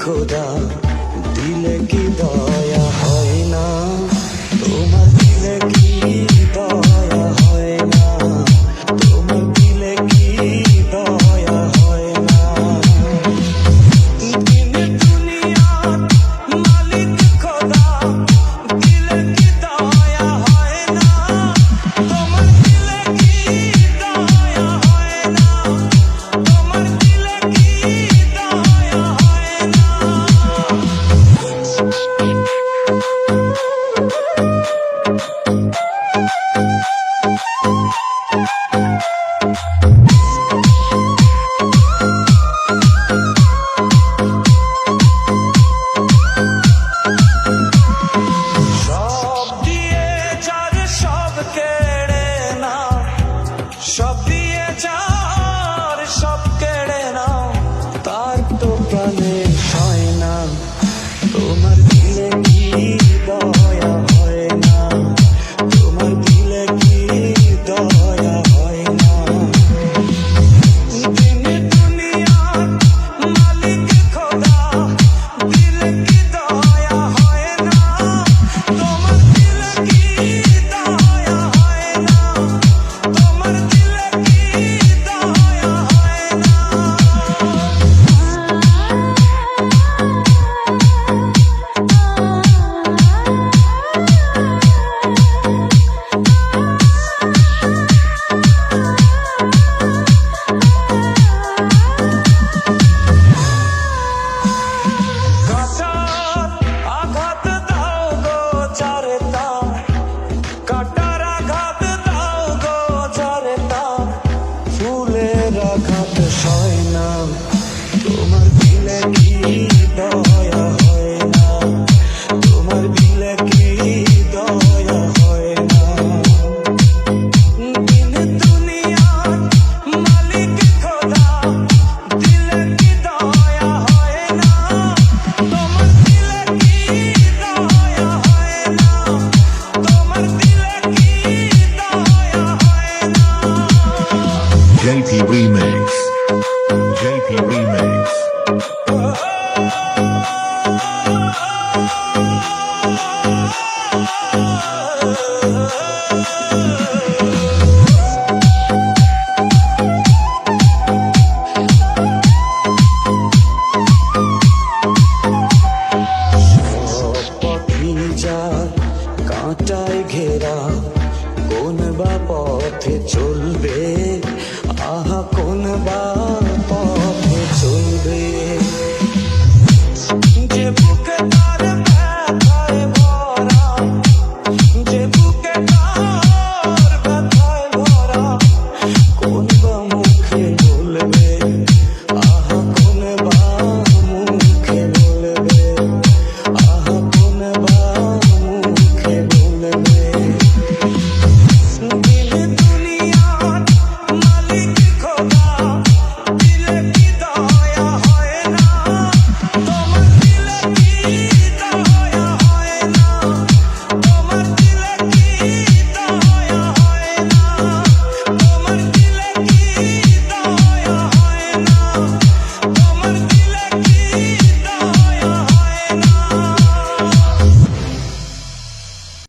খোদা দিলে কি দয়া হয় না, তোমার দিলে কি দয়া হয় না, তোমার দিলে কি দয়া হয় না। দিনে দুনিয়ার মালিক খোদা দিলে কি দয়া হয় না, তোমার দিলে কি দয়া হয় না, তোমার দিলে কি দয়া হয় না। সব দিয়ে যার সব কেড়ে নাও, সব দিয়ে যার সব কেড়ে নাও, তার তো প্রাণে সয় না, তোমার দিলে কি দয়া হয় না, তোমার দিলে কি দয়া হয় না। দিনে দুনিয়ার মালিক খোদা দিলে কি দয়া হয় না, তোমার দিলে কি দয়া হয় না, তোমার দিলে কি দয়া হয় না। কাটার আঘাত দাও গো যারে তার, কাটার আঘাত দাও গো যারে তার, ফুলের আঘাত সয় না, তোমার দিলে কি দয়া হয় না, তোমার দিলে কি দয়া হয় না। দিনে দুনিয়ার মালিক খোদা দিলে কি দয়া হয় না, তোমার দিলে কি দয়া হয় না, তোমার দিলে কি দয়া হয় না। JP Remix. JP Remix.